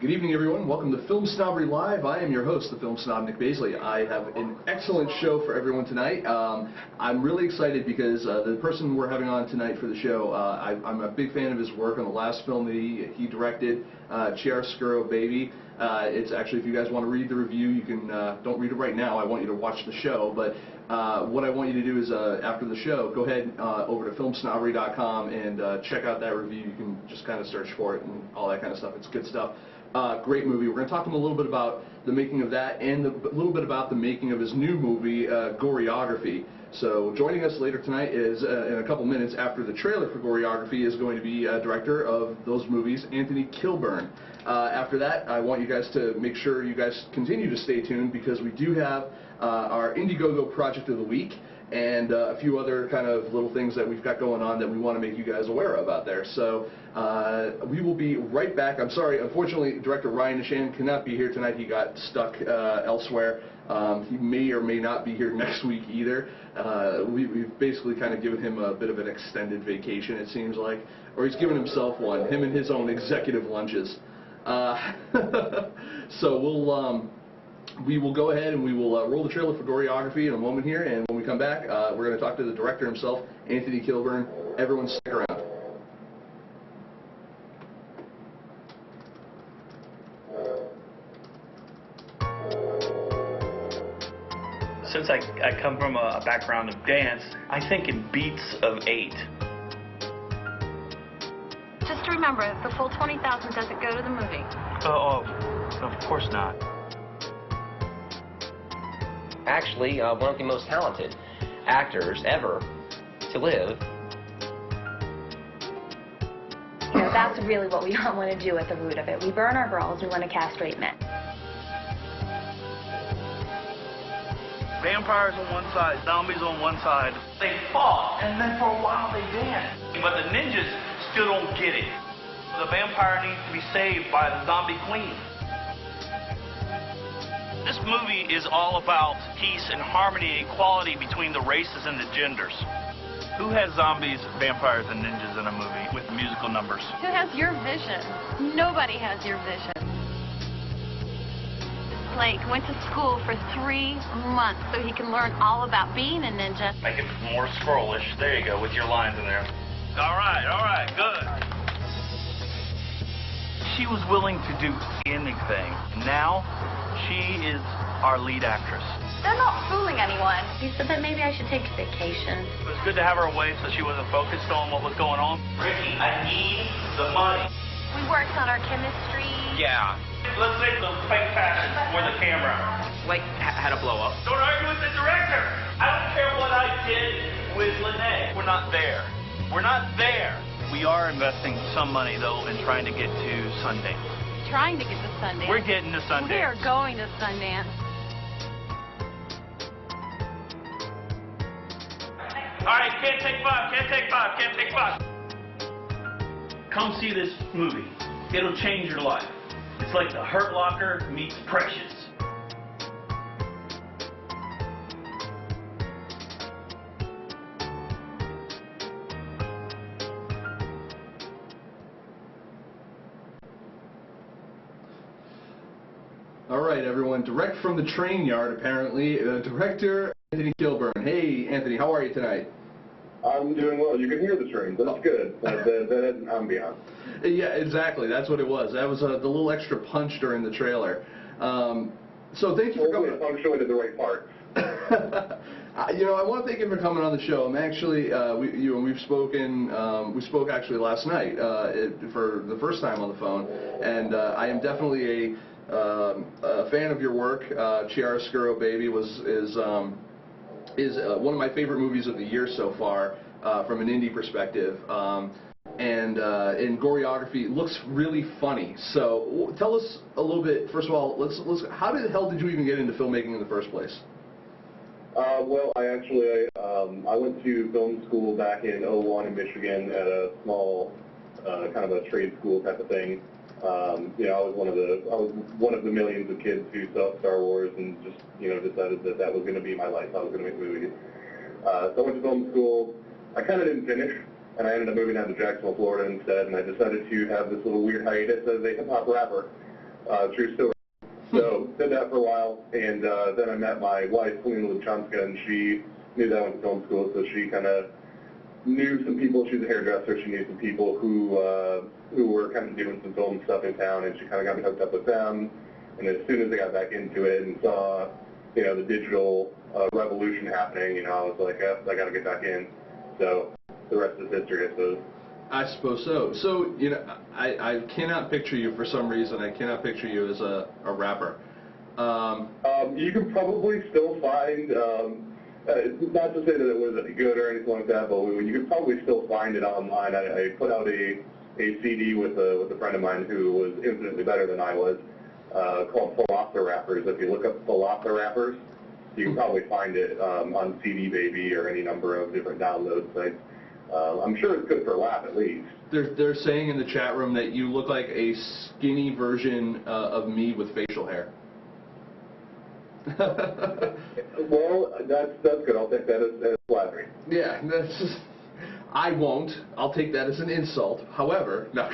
Good evening, everyone. Welcome to Film Snobbery Live. I am your host, the Film Snob, Nick Baisley. I have an excellent show for everyone tonight. I'm really excited because the person we're having on tonight for the show, I'm a big fan of his work on the last film that he directed, CHIAROSCURO, Baby. It's actually, if you guys want to read the review, you can, don't read it right now. I want you to watch the show, but what I want you to do is, after the show, go ahead over to FilmSnobbery.com and check out that review. You can just kind of search for it and all that kind of stuff. It's good stuff. Great movie. We're going to talk to him a little bit about the making of that and a little bit about the making of his new movie, GORE-E-OGRAPHY. So joining us later tonight is, in a couple minutes after the trailer for GORE-E-OGRAPHY, is going to be director of those movies, Anthony Kilburn. After that, I want you guys to make sure you guys continue to stay tuned because we do have our Indiegogo Project of the Week and a few other kind of little things that we've got going on that we want to make you guys aware of out there. So we will be right back. I'm sorry, unfortunately, Director Ryan Nishan cannot be here tonight. He got stuck elsewhere. He may or may not be here next week either. We've basically kind of given him a bit of an extended vacation, it seems like, or he's given himself one, him and his own executive lunches. So we will go ahead and we will roll the trailer for GORE-E-OGRAPHY in a moment here, and when we come back, we're going to talk to the director himself, Anthony Kilburn. Everyone stick around. Since I come from a background of dance, I think in beats of 8. Just remember, the full $20,000 doesn't go to the movie. Oh, of course not. Actually, one of the most talented actors ever to live. You know, that's really what we all want to do at the root of it. We burn our girls, we want to castrate men. Vampires on one side, zombies on one side. They fought, and then for a while they danced. But the ninjas still don't get it. The vampire needs to be saved by the zombie queen. This movie is all about peace and harmony and equality between the races and the genders. Who has zombies, vampires, and ninjas in a movie with musical numbers? Who has your vision? Nobody has your vision. Blake went to school for 3 months so he can learn all about being a ninja. Make it more scrollish. There you go, with your lines in there. All right, good. She was willing to do anything. Now, she is our lead actress. They're not fooling anyone. He said that maybe I should take a vacation. It was good to have her away so she wasn't focused on what was going on. Ricky, I need the money. We worked on our chemistry. Yeah. Let's make the fake passion for the camera. Like, had a blow up. Don't argue with the director. I don't care what I did with Lene. We're not there. We're not there. We are investing some money, though, in trying to get to Sundance. Trying to get to Sundance. We're getting to Sundance. We are going to Sundance. All right, can't take five. Come see this movie. It'll change your life. It's like The Hurt Locker meets Precious. All right, everyone. Direct from the train yard, apparently, director Anthony Kilburn. Hey, Anthony, how are you tonight? I'm doing well. You can hear the train. That's good. That has an ambiance. Yeah, exactly. That's what it was. That was the little extra punch during the trailer. So thank you for coming. I'm showing it the right part. You know, I want to thank you for coming on the show. I'm actually, we've spoken. We spoke actually last night for the first time on the phone, and I am definitely a fan of your work. CHIAROSCURO, Baby is one of my favorite movies of the year so far from an indie perspective. And in GORE-E-OGRAPHY looks really funny. So tell us a little bit. First of all, how the hell did you even get into filmmaking in the first place? Well, I went to film school back in '01 in Michigan at a small kind of a trade school type of thing. You know, I was one of the millions of kids who saw Star Wars and just decided that was going to be my life. I was going to make movies. So I went to film school. I kind of didn't finish. and I ended up moving down to Jacksonville, Florida instead, and I decided to have this little weird hiatus as a hip-hop rapper. true story. So did that for a while, and then I met my wife, Selena Lubchanska, and she knew that I went to film school, so she kind of knew some people. She's a hairdresser. She knew some people who were kind of doing some film stuff in town, and she kind of got me hooked up with them. And as soon as I got back into it and saw, the digital revolution happening, I was like, I got to get back in. So the rest is history, I suppose. I suppose so. So, I cannot picture you, for some reason, I cannot picture you as a rapper. You can probably still find, not to say that it was any good or anything like that, but you could probably still find it online. I put out a CD with a friend of mine who was infinitely better than I was, called Philosopher Rappers. If you look up Philosopher Rappers, you can probably find it on CD Baby or any number of different download sites. I'm sure it's good for a laugh, at least. They're saying in the chat room that you look like a skinny version of me with facial hair. Well, that's good. I'll take that as flattering. Yeah, I won't. I'll take that as an insult. However, no.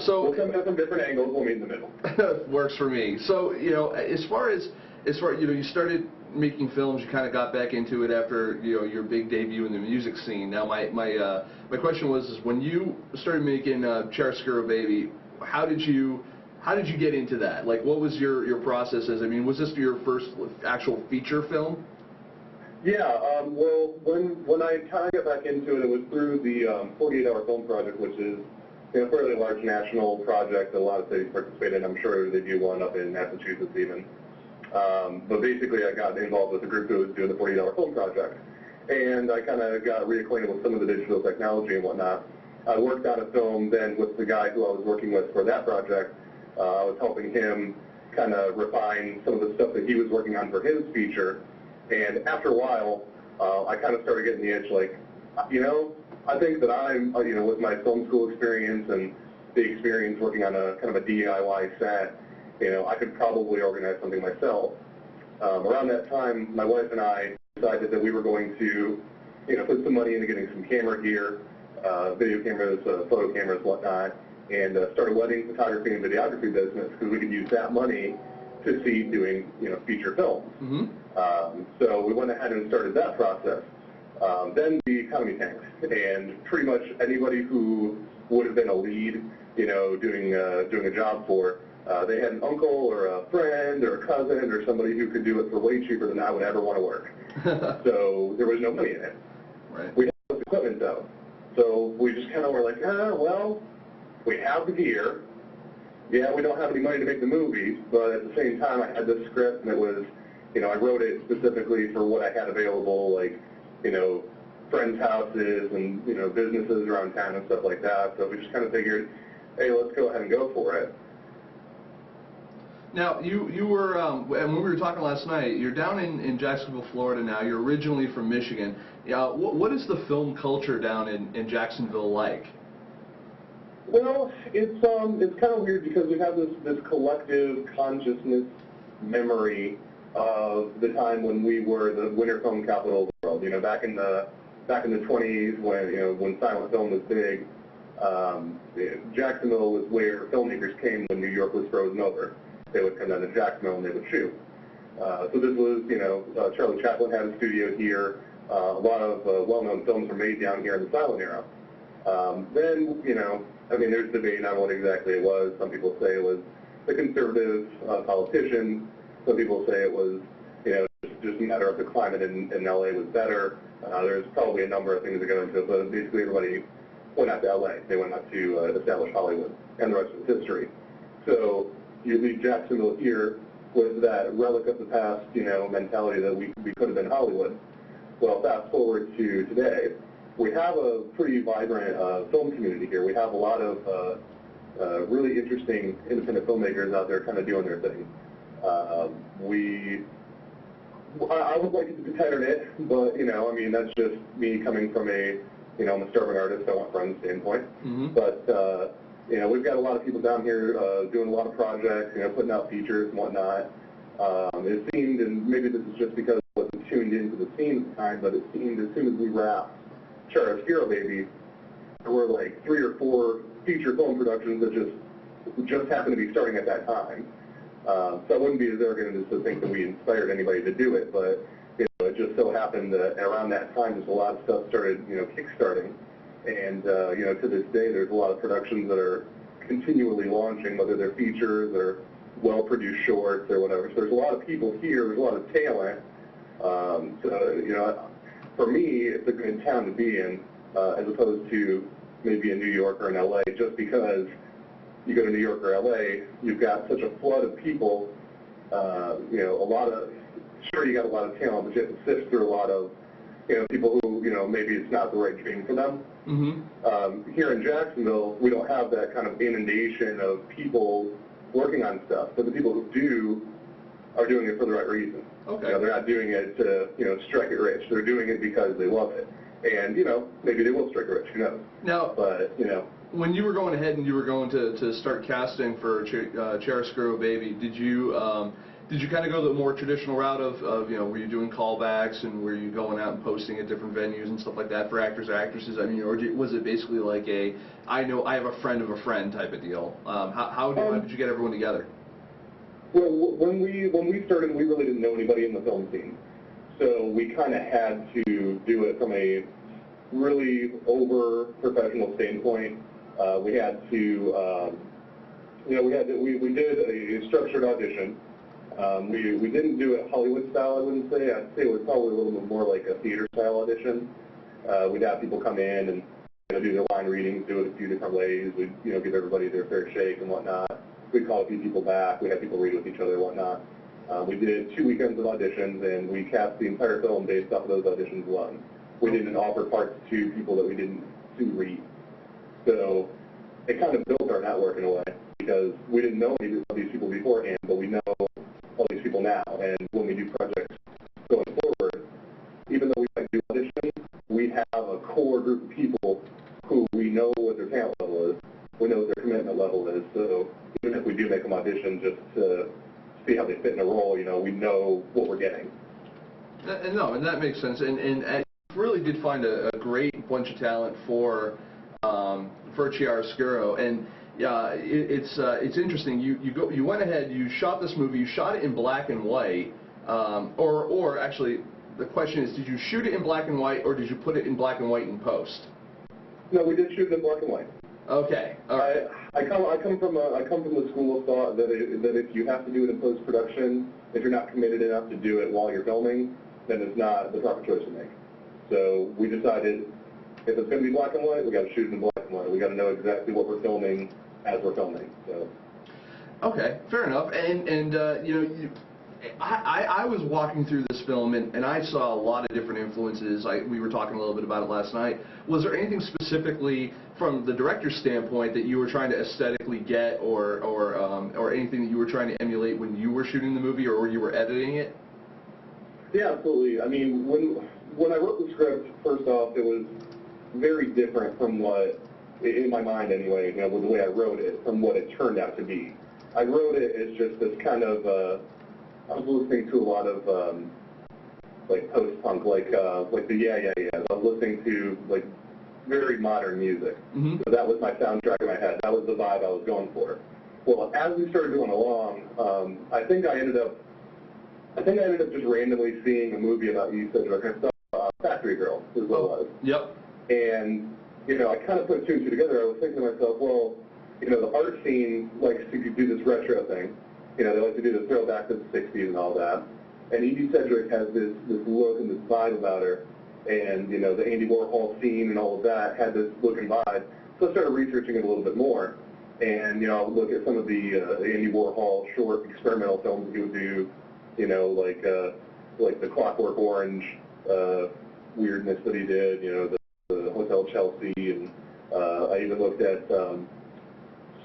So we'll come at it from different angles. We'll meet in the middle. Works for me. So as far as you started making films, you kind of got back into it after your big debut in the music scene. Now my question was when you started making Chiaroscuro Baby, how did you get into that? Like, what was your process? I mean, was this your first actual feature film? Yeah. Well, when I kind of got back into it, it was through the 48-hour film project, which is a fairly large national project that a lot of cities participate in. I'm sure they do one up in Massachusetts even. But basically, I got involved with a group who was doing the 48-hour film project, and I kind of got reacquainted with some of the digital technology and whatnot. I worked on a film then with the guy who I was working with for that project. I was helping him kind of refine some of the stuff that he was working on for his feature, and after a while, I kind of started getting the itch, like, I think that I'm, with my film school experience and the experience working on a kind of a DIY set, I could probably organize something myself. Around that time, my wife and I decided that we were going to, put some money into getting some camera gear, video cameras, photo cameras, whatnot, and start a wedding photography and videography business because we could use that money to see doing, feature films. Mm-hmm. So we went ahead and started that process. Then the economy tanked, and pretty much anybody who would have been a lead, doing a job for, they had an uncle or a friend or a cousin or somebody who could do it for way cheaper than I would ever want to work. So there was no money in it. Right. We had equipment though, so we just kind of were like, well, we have the gear. Yeah, we don't have any money to make the movies, but at the same time, I had this script, and it was, I wrote it specifically for what I had available, like, friends' houses and, businesses around town and stuff like that. So we just kind of figured, hey, let's go ahead and go for it. Now, you were, and when we were talking last night, you're down in Jacksonville, Florida now. You're originally from Michigan. What is the film culture down in Jacksonville like? Well, it's kind of weird because we have this collective consciousness memory of the time when we were the winter film capital of the world. Back in the 20s when silent film was big, Jacksonville was where filmmakers came when New York was frozen over. They would come down to Jacksonville and they would shoot. So this was, Charlie Chaplin had a studio here. A lot of well-known films were made down here in the silent era. Then, there's debate on what exactly it was. Some people say it was the conservative politicians. Some people say it was, just a matter of the climate in LA was better. There's probably a number of things that go into it, but basically everybody went out to LA. They went out to establish Hollywood, and the rest is history. So you leave Jacksonville here with that relic of the past, mentality that we could have been Hollywood. Well, fast forward to today. We have a pretty vibrant film community here. We have a lot of really interesting independent filmmakers out there kind of doing their thing. I would like it to be tighter knit, but, that's just me coming from I'm a starving artist, I want friends standpoint. Mm-hmm. But, we've got a lot of people down here doing a lot of projects, putting out features and whatnot. It seemed, and maybe this is just because I wasn't tuned into the scene at the time, but it seemed as soon as we wrapped Chiaroscuro Baby, there were like 3 or 4 feature film productions that just just happened to be starting at that time. So I wouldn't be as arrogant as to think that we inspired anybody to do it, but it just so happened that around that time, just a lot of stuff started, kick-starting. And, to this day, there's a lot of productions that are continually launching, whether they're features or well-produced shorts or whatever. So there's a lot of people here, there's a lot of talent. For me, it's a good town to be in, as opposed to maybe in New York or in LA, just because you go to New York or LA, you've got such a flood of people, sure, you got a lot of talent, but you have to sift through a lot of, people who, maybe it's not the right dream for them. Mm-hmm. Here in Jacksonville, we don't have that kind of inundation of people working on stuff, but the people who do are doing it for the right reason. Okay. They're not doing it to, strike it rich. They're doing it because they love it. And, maybe they will strike it rich, who knows? Now, but, when you were going ahead and you were going to start casting for CHIAROSCURO Baby, did you kind of go the more traditional route of were you doing callbacks and were you going out and posting at different venues and stuff like that for actors or actresses? I mean, or was it basically like I have a friend of a friend type of deal? How did you get everyone together? Well, when we started, we really didn't know anybody in the film scene, so we kind of had to do it from a really over-professional standpoint. We had to, we did a structured audition. We didn't do it Hollywood style, I wouldn't say. I'd say it was probably a little bit more like a theater style audition. We'd have people come in and do their line readings, do it a few different ways. We'd give everybody their fair shake and whatnot. We'd call a few people back. We had people read with each other and whatnot. We did 2 weekends of auditions, and we cast the entire film based off of those auditions alone. We didn't offer parts to people that we didn't read. So it kind of built our network in a way, because we didn't know any of these people beforehand, but we know all these people now. And when we do projects going forward, even though we might do auditions, we have a core group of people who we know what their talent level is, we know what their commitment level is. So even if we do make them audition just to see how they fit in a role, we know what we're getting. And that makes sense. And you really did find a great bunch of talent for CHIAROSCURO. And it's interesting. You went ahead. You shot this movie. You shot it in black and white, or actually, the question is, did you shoot it in black and white, or did you put it in black and white in post? No, we did shoot it in black and white. Okay. All right. I come from the school of thought that if you have to do it in post production, if you're not committed enough to do it while you're filming, then it's not the proper choice to make. So we decided, if it's going to be black and white, we got to shoot it in black and white. We got to know exactly what we're filming as we're filming. So. Okay, fair enough. And I was walking through this film and I saw a lot of different influences. We were talking a little bit about it last night. Was there anything specifically from the director's standpoint that you were trying to aesthetically get, or anything that you were trying to emulate when you were shooting the movie or you were editing it? Yeah, absolutely. I mean, when I wrote the script, first off, it was very different from what, in my mind anyway, with the way I wrote it, from what it turned out to be. I wrote it as just this kind of, I was listening to a lot of, like post-punk, like the Yeah. I was listening to, like, very modern music. Mm-hmm. So that was my soundtrack in my head. That was the vibe I was going for. Well, as we started going along, I think I ended up just randomly seeing a movie about Edie Sedgwick. I saw Factory Girl, is what it was. Yep. And, I kind of put two and two together. I was thinking to myself, well, the art scene likes to do this retro thing. They like to do the throwback to the 60s and all that. And Edie Sedgwick has this look and this vibe about her. And, the Andy Warhol scene and all of that had this look and vibe. So I started researching it a little bit more. And, I would look at some of the Andy Warhol short experimental films he would do, like the Clockwork Orange weirdness that he did, the Hotel Chelsea. And I even looked at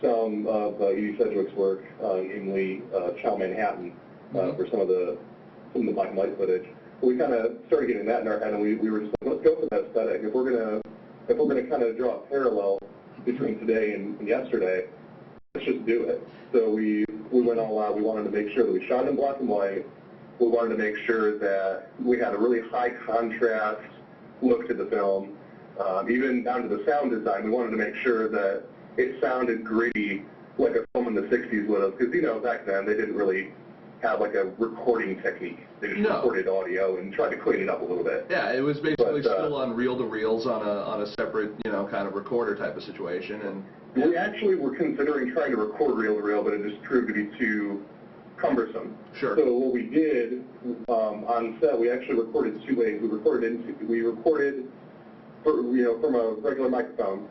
some of Edie Sedgwick's work, namely Chow Manhattan, for some of the black and white footage. But we kind of started getting that in our head, and we were just like, let's go for that aesthetic. If we're gonna kind of draw a parallel between today and yesterday, let's just do it. So we went all out. We wanted to make sure that we shot it in black and white. We wanted to make sure that we had a really high contrast look to the film, even down to the sound design. We wanted to make sure that it sounded gritty like a film in the 60s would have, because, you know, back then they didn't really have like a recording technique. They just recorded audio and tried to clean it up a little bit. Yeah, it was basically still on reel-to-reels on a separate, you know, kind of recorder type of situation. And we actually were considering trying to record reel-to-reel, but it just proved to be too cumbersome. Sure. So what we did on set, we actually recorded two ways. We recorded from a regular microphone.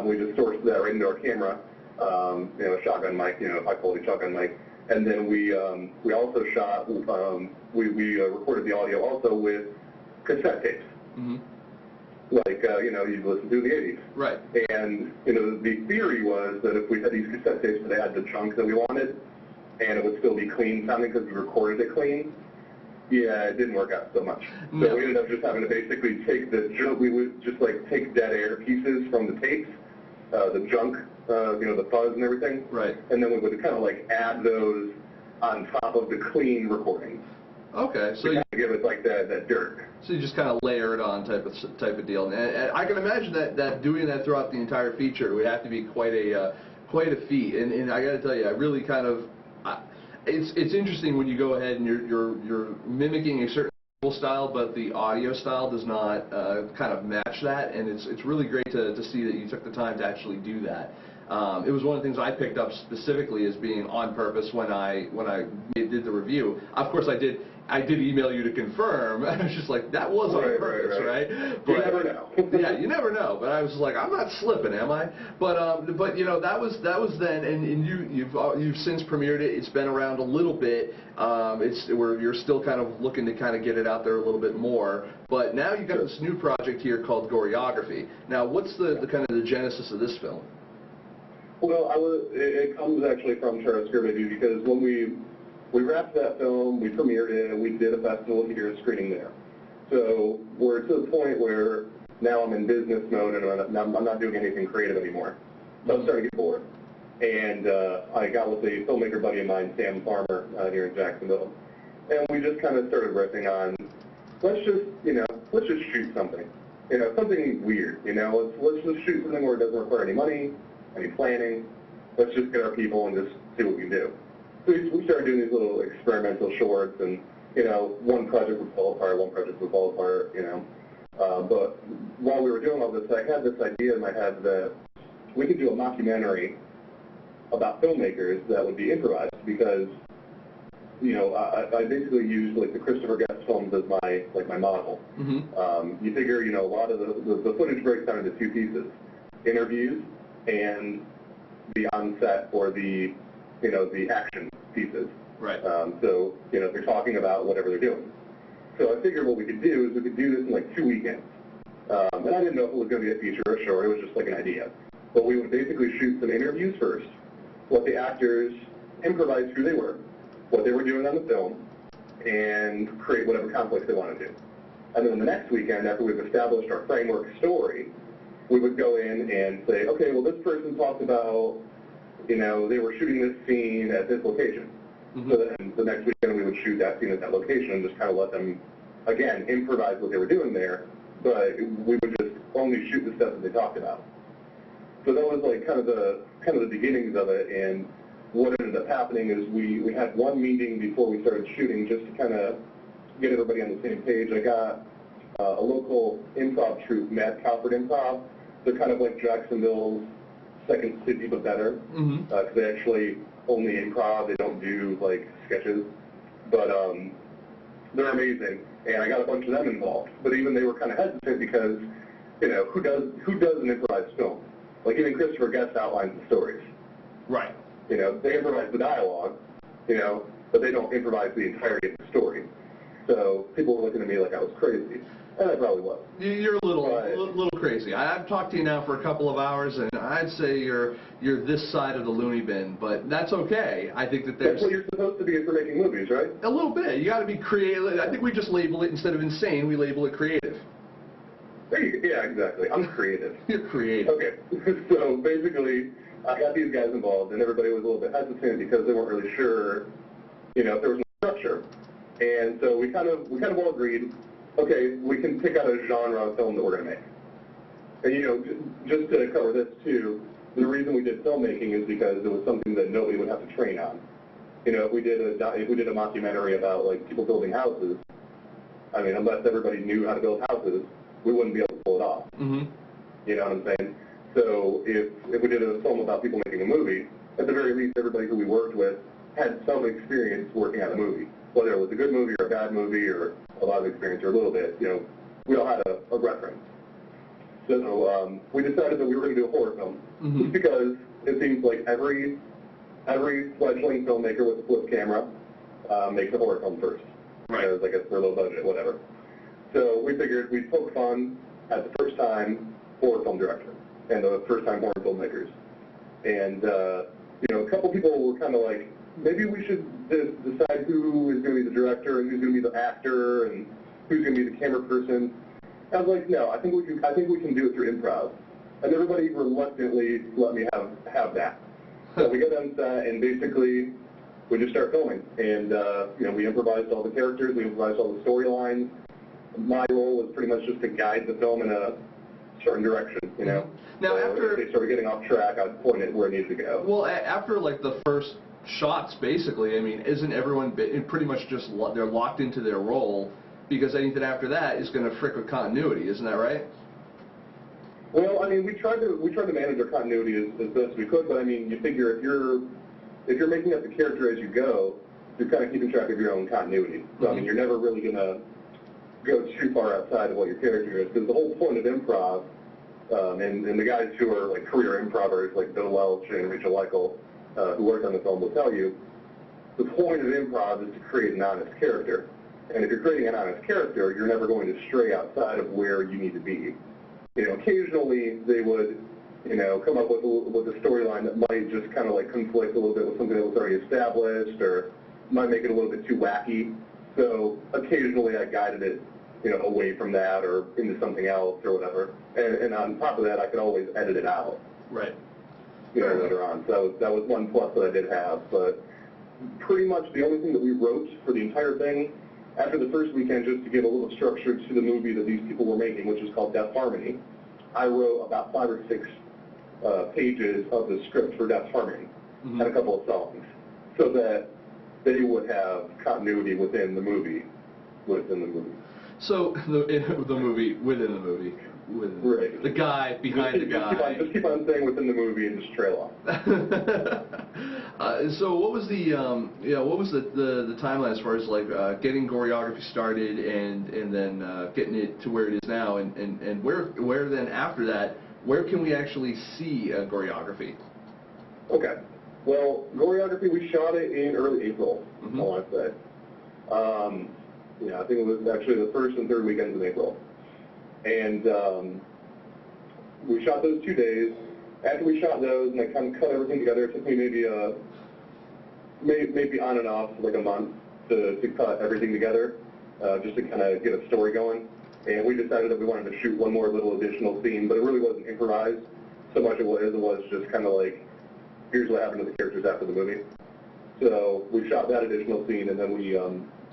We just sourced that right into our camera. You know, a shotgun mic, you know, high-quality shotgun mic. And then we also shot, we recorded the audio also with cassette tapes. Mm-hmm. Like, you know, you listen to in the 80s. Right. And, you know, the theory was that if we had these cassette tapes that had the chunk that we wanted, and it would still be clean sounding because we recorded it clean, yeah, it didn't work out so much. So we ended up just having to basically take we would just like take dead air pieces from the tapes, the junk, you know, the fuzz and everything. Right. And then we would kind of like add those on top of the clean recordings. Okay, so you give it like that dirt. So you just kind of layer it on type of deal. And I can imagine that doing that throughout the entire feature would have to be quite a feat. And I got to tell you, I really kind of it's interesting when you go ahead and you're mimicking a certain style, but the audio style does not kind of match that, and it's really great to see that you took the time to actually do that. It was one of the things I picked up specifically as being on purpose when I did the review. Of course, I did email you to confirm. I was just like, that was on purpose, right? But, you never know. Yeah, you never know. But I was like, I'm not slipping, am I? But you know, that was then, and you've since premiered it. It's been around a little bit. You're still kind of looking to kind of get it out there a little bit more. But now you've got this new project here called GORE-E-OGRAPHY. Now, what's the kind of the genesis of this film? Well, it comes actually from CHIAROSCURO, because when we wrapped that film, we premiered it, and we did a festival here, screening there. So we're to the point where now I'm in business mode, and I'm not doing anything creative anymore. So I'm starting to get bored. And I got with a filmmaker buddy of mine, Sam Farmer, here in Jacksonville. And we just kind of started riffing on, let's just shoot something. You know, something weird, you know, let's just shoot something where it doesn't require any money, any planning. Let's just get our people and just see what we can do. So we started doing these little experimental shorts, and, you know, one project would fall apart, you know. But while we were doing all this, I had this idea in my head that we could do a mockumentary about filmmakers that would be improvised, because, you know, I basically used like the Christopher Guest films as my model. Mm-hmm. You figure, you know, a lot of the footage breaks down into two pieces: interviews and the on-set or the, you know, the action pieces. Right. So, you know, they're talking about whatever they're doing. So I figured what we could do is we could do this in like 2 weekends. And I didn't know if it was going to be a feature or a short. It was just like an idea. But we would basically shoot some interviews first, let the actors improvise who they were, what they were doing on the film, and create whatever conflicts they wanted to. And then the next weekend, after we've established our framework story, we would go in and say, okay, well, this person talked about, you know, they were shooting this scene at this location. Mm-hmm. So then the next weekend we would shoot that scene at that location and just kind of let them, again, improvise what they were doing there, but we would just only shoot the stuff that they talked about. So that was like kind of the beginnings of it, and what ended up happening is we had one meeting before we started shooting just to kind of get everybody on the same page. I got a local improv troupe, Mad Cowford Improv. They're kind of like Jacksonville's second city, but better, because they actually only improv. They don't do like sketches, but they're amazing. And I got a bunch of them involved. But even they were kind of hesitant because, you know, who does an improvised film? Like even Christopher Guest outlines the stories. Right. You know, they improvise the dialogue, you know, but they don't improvise the entirety of the story. So people were looking at me like I was crazy. And I probably was. You're a little crazy. I've talked to you now for a couple of hours, and I'd say you're this side of the loony bin, but that's okay. I think that there's... That's what you're supposed to be for making movies, right? A little bit. You got to be creative. I think we just label it, instead of insane, we label it creative. Yeah, exactly. I'm creative. You're creative. Okay. So basically, I got these guys involved, and everybody was a little bit hesitant because they weren't really sure, you know, if there was no structure. And so we kind of all agreed, okay, we can pick out a genre of film that we're going to make. And, you know, just to cover this, too, the reason we did filmmaking is because it was something that nobody would have to train on. You know, if we did a mockumentary about like people building houses, I mean, unless everybody knew how to build houses, we wouldn't be able to pull it off. Mm-hmm. You know what I'm saying? So if we did a film about people making a movie, at the very least, everybody who we worked with had some experience working on a movie, whether it was a good movie or a bad movie or a lot of experience or a little bit. You know, we all had a reference. So we decided that we were going to do a horror film, just because it seems like every fledgling filmmaker with a flip camera makes a horror film first. Right. Because I guess they're low budget, whatever. So we figured we'd poke fun at the first-time horror film director and the first-time horror filmmakers. And, you know, a couple people were kind of like, maybe we should decide who is going to be the director and who's going to be the actor and who's going to be the camera person. I was like, no, I think we can do it through improv. And everybody reluctantly let me have that. So we got on set, and basically we just start filming. And, you know, we improvised all the characters, we improvised all the storylines. My role was pretty much just to guide the film in a certain direction, you know. Now, so after if they started getting off track, I'd point it where it needed to go. Well, after like the first shots, basically, I mean, isn't everyone pretty much just they're locked into their role, because anything after that is going to frick with continuity, isn't that right? Well, I mean, we tried to manage our continuity as best we could, but I mean, you figure if you're making up the character as you go, you're kind of keeping track of your own continuity. So I mean, you're never really going to go too far outside of what your character is, because the whole point of improv, and the guys who are like career improvers like Bill Welch and Rachel Weichel, who worked on the film, will tell you, the point of improv is to create an honest character. And if you're creating an honest character, you're never going to stray outside of where you need to be. You know, occasionally they would, you know, come up with a storyline that might just kind of like conflict a little bit with something that was already established, or might make it a little bit too wacky. So occasionally I guided it, you know, away from that or into something else or whatever. And on top of that, I could always edit it out. Right. You know, later on. So that was one plus that I did have. But pretty much the only thing that we wrote for the entire thing, after the first weekend, just to give a little structure to the movie that these people were making, which is called Death Harmony, I wrote about 5 or 6 pages of the script for Death Harmony and a couple of songs, so that they would have continuity within the movie. So the movie within the movie. Right. The guy behind the guy. Just keep on saying within the movie and just trail off. So what was the the timeline as far as like getting GORE-E-OGRAPHY started and then getting it to where it is now, and where then after that, where can we actually see GORE-E-OGRAPHY? Okay. Well, GORE-E-OGRAPHY, we shot it in early April, I want to say. Yeah, I think it was actually the first and third weekends in April. And we shot those 2 days. After we shot those and I kind of cut everything together, it took me maybe on and off like a month to cut everything together, just to kind of get a story going. And we decided that we wanted to shoot one more little additional scene, but it really wasn't improvised so much as it was just kind of like, here's what happened to the characters after the movie. So we shot that additional scene, and then we,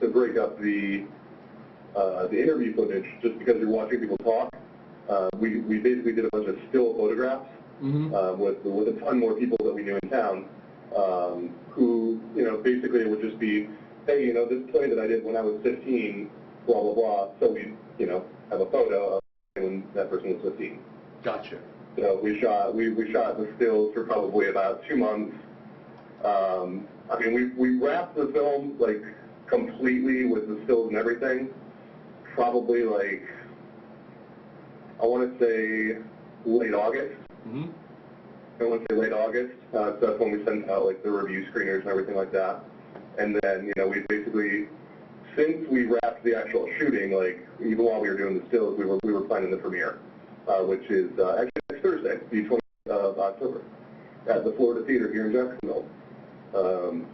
to break up the interview footage, just because you're watching people talk, we basically did a bunch of still photographs with a ton more people that we knew in town, who, you know, basically it would just be, hey, you know, this play that I did when I was 15, blah, blah, blah, so we, you know, have a photo of when that person was 15. Gotcha. So we shot the stills for probably about 2 months. I mean, we wrapped the film, like, completely with the stills and everything, probably, like, I want to say late August. I want to say late August. So that's when we sent out, like, the review screeners and everything like that. And then, you know, we basically, since we wrapped the actual shooting, like, even while we were doing the stills, we were planning the premiere, which is actually next Thursday, the 20th of October, at the Florida Theater here in Jacksonville.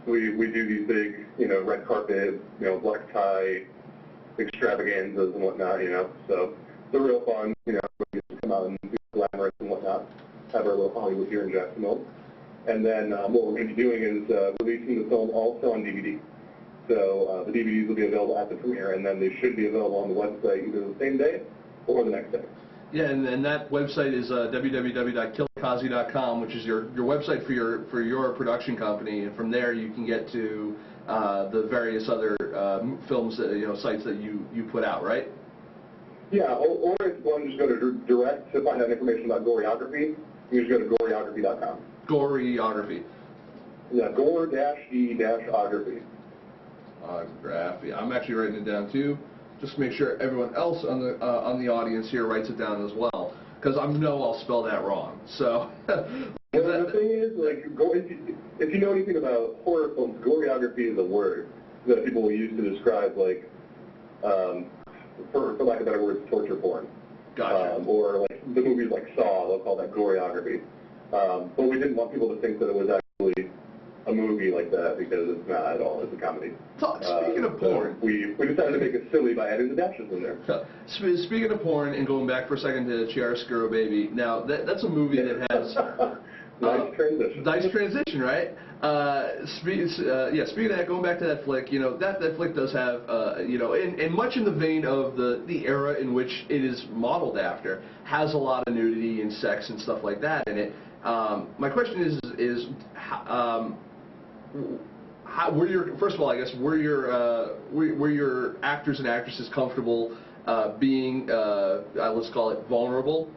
We do these big, you know, red carpet, you know, black tie extravaganzas and whatnot, you know. So they're real fun, you know, we get to come out and do glamorous and whatnot, have our little Hollywood here in Jacksonville. And then what we're going to be doing is releasing the film also on DVD. So the DVDs will be available at the premiere, and then they should be available on the website either the same day or the next day. Yeah, and that website is www.kilakazi.com, which is your website for your production company, and from there you can get to the various other films that, sites that you put out, right? Yeah, or if you want to just go to direct to find out information about GORE-E-OGRAPHY, you just go to GORE-EOGRAPHY.com. GORE-E-OGRAPHY. Yeah, GORE-E-OGRAPHY.Ography. I'm actually writing it down too, just to make sure everyone else on the audience here writes it down as well, because I know I'll spell that wrong. So. Well, the thing is, like, if you know anything about horror films, GORE-EOGRAPHY is a word that people will use to describe, like, for lack of better words, torture porn. Gotcha. Or like the movies like Saw, they'll call that GORE-EOGRAPhy. But we didn't want people to think that it was actually a movie like that, because it's not at all. It's a comedy. Speaking of porn, so we decided to make it silly by adding the dashes in there. Speaking of porn, and going back for a second to CHIAROSCURO, baby. Now that's a movie that has nice transition. Nice transition, right? Speaking of that, going back to that flick, that flick does have, and much in the vein of the era in which it is modeled after, has a lot of nudity and sex and stuff like that in it. My question is first of all, I guess, were your actors and actresses comfortable being, let's call it, vulnerable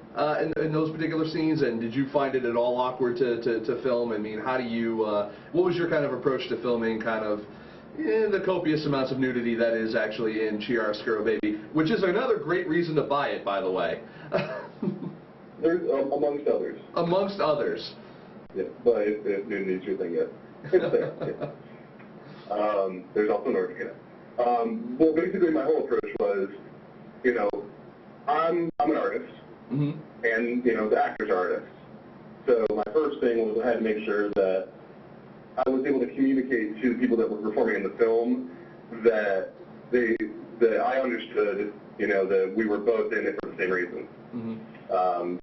in those particular scenes, and did you find it at all awkward to film? I mean, how do you, what was your kind of approach to filming kind of the copious amounts of nudity that is actually in CHIAROSCURO, baby, which is another great reason to buy it, by the way. There's, amongst others. Amongst others. Yeah, but if nudity's your thing yet. It's there. Yeah. There's also an order to get it. Well, basically my whole approach was, I'm an artist, mm-hmm. and, the actors are artists. So my first thing was I had to make sure that I was able to communicate to the people that were performing in the film that I understood, that we were both in it for the same reason. Mm-hmm.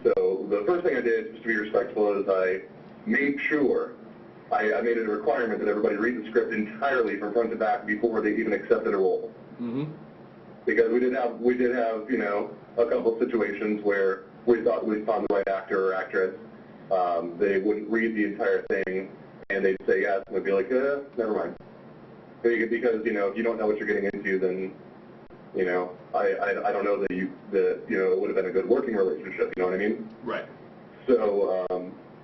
So the first thing I did, just to be respectful, is I made sure I made it a requirement that everybody read the script entirely from front to back before they even accepted a role. Mm-hmm. Because we did have a couple of situations where we thought we found the right actor or actress. They wouldn't read the entire thing, and they'd say yes, and we'd be like, never mind. Because if you don't know what you're getting into, then I don't know that it would have been a good working relationship. You know what I mean? Right. So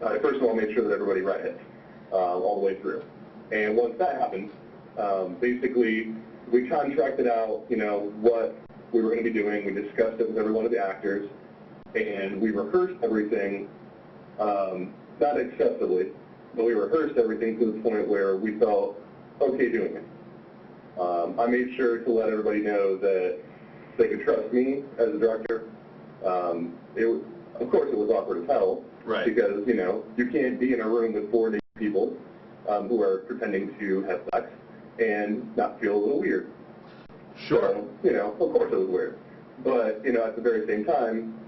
I first of all made sure that everybody read it all the way through, and once that happened, basically we contracted out what we were going to be doing. We discussed it with every one of the actors, and we rehearsed everything, not excessively, but we rehearsed everything to the point where we felt okay doing it. I made sure to let everybody know that they could trust me as a director. Of course, it was awkward as hell, right? Because you can't be in a room with 4 naked people who are pretending to have sex and not feel a little weird. Sure. So, of course it was weird. But, at the very same time,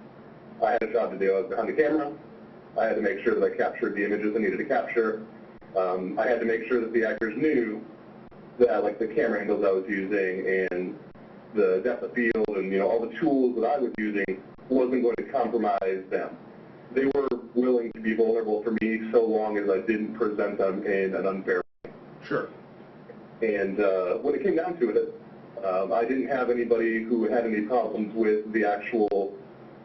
I had a job to do. I was behind the camera. I had to make sure that I captured the images I needed to capture. I had to make sure that the actors knew that, like, the camera angles I was using and the depth of field and, all the tools that I was using wasn't going to compromise them. They were willing to be vulnerable for me so long as I didn't present them in an unfair way. Sure. And when it came down to it, I didn't have anybody who had any problems with the actual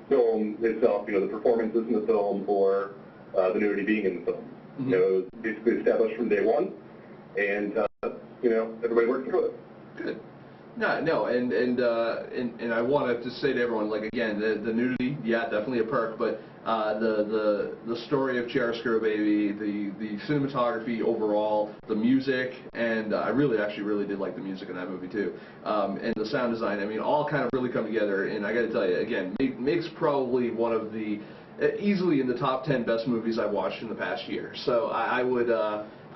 film itself, the performances in the film or the nudity being in the film. Mm-hmm. It was basically established from day one, and everybody worked through it. Good. No, and I wanted to say to everyone, like, again, the nudity, yeah, definitely a perk, but the story of CHIAROSCURO, baby, the cinematography overall, the music, and I really did like the music in that movie too, and the sound design. I mean, all kind of really come together. And I got to tell you, again, makes probably one of the easily in the top 10 best movies I've watched in the past year. So I would.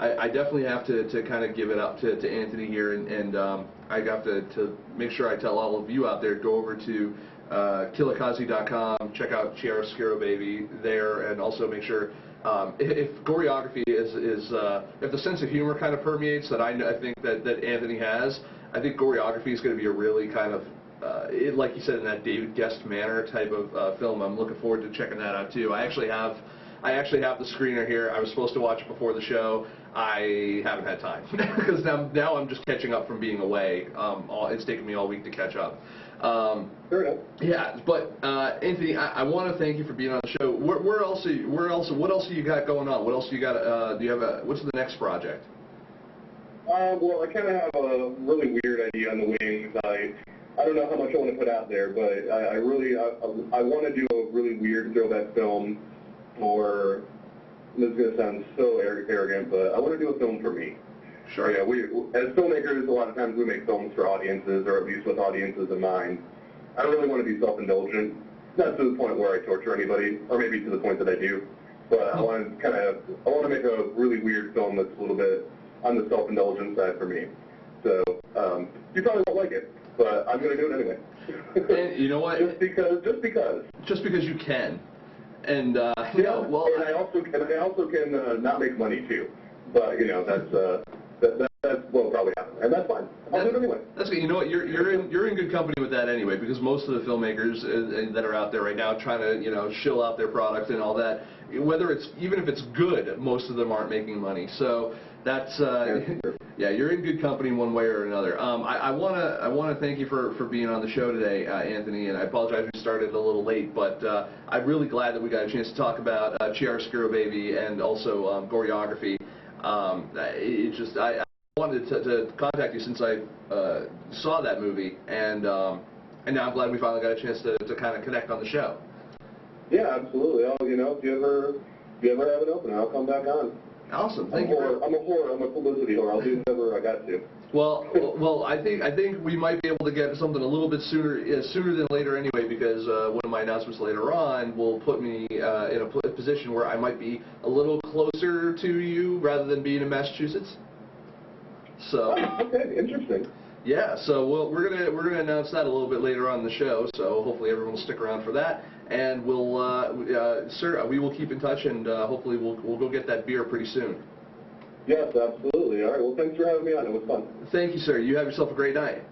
I definitely have to kind of give it up to Anthony here, and I got to make sure I tell all of you out there, go over to kilakazi.com, check out CHIAROSCURO, baby, there, and also make sure if GORE-E-OGRAPHY is if the sense of humor kind of permeates that I think that Anthony has, I think GORE-E-OGRAPHY is going to be a really kind of like you said, in that David Guest manner type of film. I'm looking forward to checking that out too. I actually have the screener here. I was supposed to watch it before the show. I haven't had time because now I'm just catching up from being away. It's taken me all week to catch up. Fair enough. Yeah, but Anthony, I want to thank you for being on the show. What else do you got going on? What else do you got? Do you have what's the next project? Well, I kind of have a really weird idea on the wings. I don't know how much I want to put out there, but I want to do a really weird throwback film for. This is going to sound so arrogant, but I want to do a film for me. Sure. Yeah, as filmmakers, a lot of times we make films for audiences, or at least with audiences in mind. I don't really want to be self-indulgent, not to the point where I torture anybody, or maybe to the point that I do. But I want to make a really weird film that's a little bit on the self-indulgent side for me. So you probably won't like it, but I'm going to do it anyway. And you know what? Just because you can. And you know, well, and I also can not make money too. But you know, that's won't probably happen, and that's fine. I'll do it anyway. That's good. You know what? You're in good company with that anyway, because most of the filmmakers that are out there right now trying to shill out their product and all that, even if it's good, most of them aren't making money. So that's yeah, you're in good company one way or another. I wanna thank you for being on the show today, Anthony, and I apologize we started a little late, but I'm really glad that we got a chance to talk about Chiaroscuro Baby and also GORE-E-OGRAPHY. I wanted to contact you since I saw that movie, and now I'm glad we finally got a chance to kind of connect on the show. Yeah, absolutely. If you ever have an opening, I'll come back on. Awesome. I'm a whore. I'm a publicity whore. I'll do whatever I got to. Well, I think we might be able to get something a little bit sooner than later anyway, because one of my announcements later on will put me in a position where I might be a little closer to you rather than being in Massachusetts. So. Oh, okay, interesting. Yeah, so we're gonna announce that a little bit later on in the show. So hopefully everyone will stick around for that, and we will keep in touch, and hopefully we'll go get that beer pretty soon. Yes, absolutely. All right. Well, thanks for having me on. It was fun. Thank you, sir. You have yourself a great night.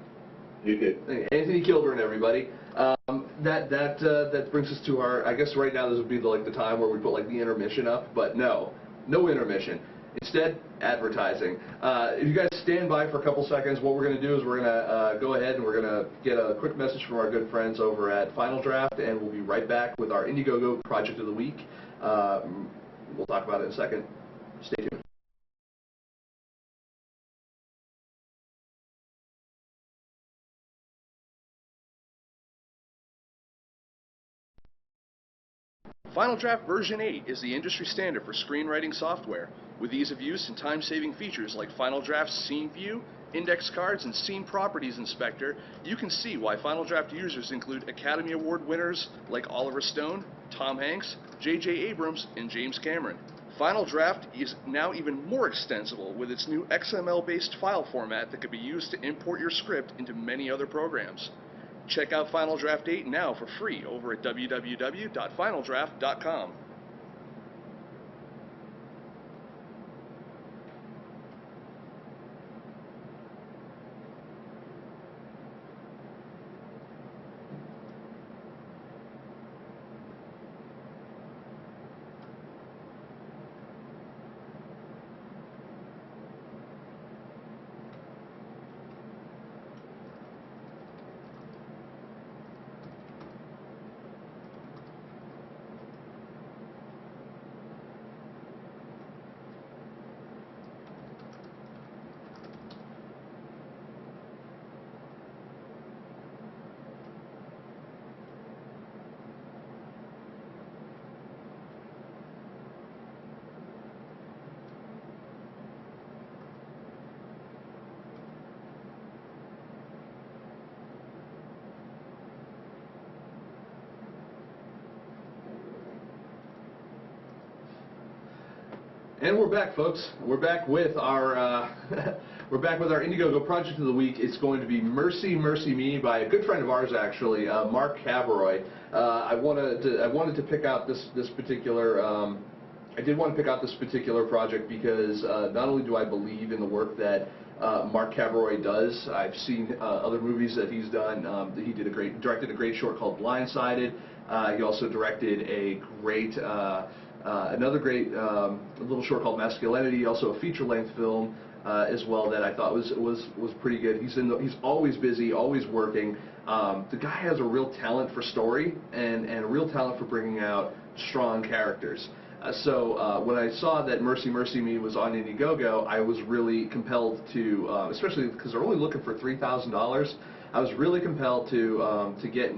You too. Anthony Kilburn, everybody. That brings us to our. I guess right now this would be the time where we put the intermission up, but no intermission. Instead, advertising. If you guys stand by for a couple seconds, what we're going to do is we're going to go ahead and we're going to get a quick message from our good friends over at Final Draft, and we'll be right back with our Indiegogo Project of the Week. We'll talk about it in a second. Stay tuned. Final Draft version 8 is the industry standard for screenwriting software. With ease of use and time-saving features like Final Draft's Scene View, Index Cards, and Scene Properties Inspector, you can see why Final Draft users include Academy Award winners like Oliver Stone, Tom Hanks, J.J. Abrams, and James Cameron. Final Draft is now even more extensible with its new XML-based file format that can be used to import your script into many other programs. Check out Final Draft 8 now for free over at www.finaldraft.com. And we're back, folks. We're back with our Indiegogo Project of the Week. It's going to be Mercy, Mercy Me by a good friend of ours, actually, Mark Cabaroy. I wanted to pick out this particular I did want to pick out this particular project because not only do I believe in the work that Mark Cabaroy does. I've seen other movies that he's done. He directed a great short called Blindsided. He also directed a great, another great little short called Masculinity. Also a feature-length film as well that I thought was pretty good. He's always busy, always working. The guy has a real talent for story and a real talent for bringing out strong characters. So when I saw that Mercy Mercy Me was on Indiegogo, I was really compelled to, especially because they're only looking for $3,000. I was really compelled to get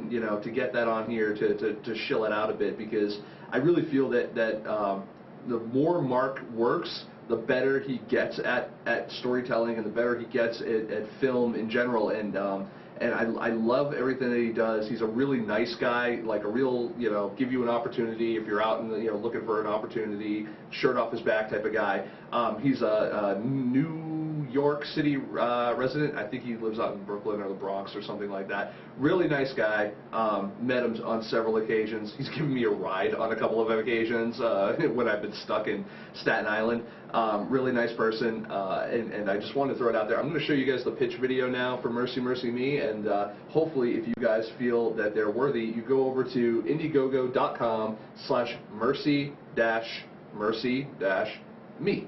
that on here to shill it out a bit, because I really feel that the more Mark works, the better he gets at storytelling, and the better he gets at film in general. And I love everything that he does. He's a really nice guy, like a real, give you an opportunity if you're out and looking for an opportunity, shirt off his back type of guy. He's a New York City resident. I think he lives out in Brooklyn or the Bronx or something like that. Really nice guy. Met him on several occasions. He's given me a ride on a couple of occasions when I've been stuck in Staten Island. Really nice person, and I just wanted to throw it out there. I'm going to show you guys the pitch video now for Mercy Mercy Me, and hopefully if you guys feel that they're worthy, you go over to indiegogo.com/mercy-me.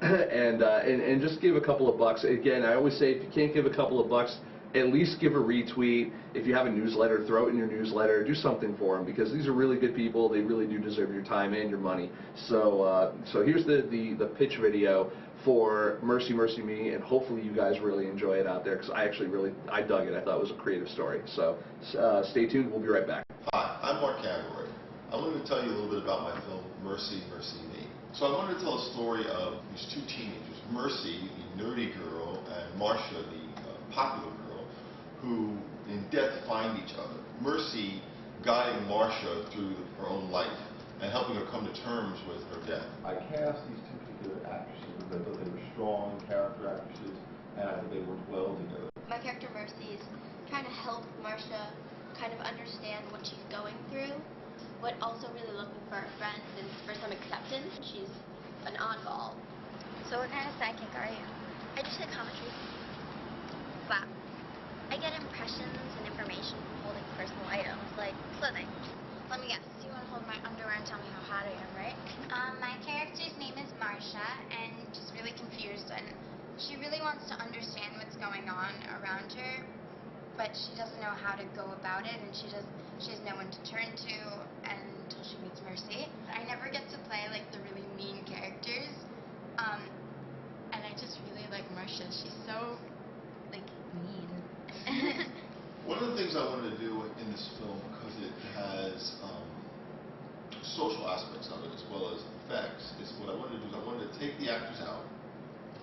and just give a couple of bucks. Again, I always say if you can't give a couple of bucks, at least give a retweet. If you have a newsletter, throw it in your newsletter. Do something for them, because these are really good people. They really do deserve your time and your money. So here's the pitch video for Mercy Mercy Me, and hopefully you guys really enjoy it out there, because I dug it. I thought it was a creative story. So stay tuned. We'll be right back. Hi, I'm Mark Cabaroy. I wanted to tell you a little bit about my film, Mercy Mercy Me. So I wanted to tell a story of these two teenagers, Mercy, the nerdy girl, and Marcia, the popular girl, who in death find each other. Mercy guiding Marcia through her own life and helping her come to terms with her death. I cast these two particular actresses because I thought they were strong character actresses, and I thought they worked well together. My character Mercy is trying to help Marcia kind of understand what she's going through, but also really looking for a friend and for some acceptance. She's an oddball. So what kind of sidekick are you? I just hit commentary. Wow. I get impressions and information from holding personal items, like clothing. Let me guess. You want to hold my underwear and tell me how hot I am, right? My character's name is Marcia, and she's really confused, and she really wants to understand what's going on around her, but she doesn't know how to go about it, and she has no one to turn to until she meets Mercy. I never get to play like the really mean characters, and I just really like Marcia. She's so like mean. One of the things I wanted to do in this film, because it has social aspects of it as well as effects, is what I wanted to do is I wanted to take the actors out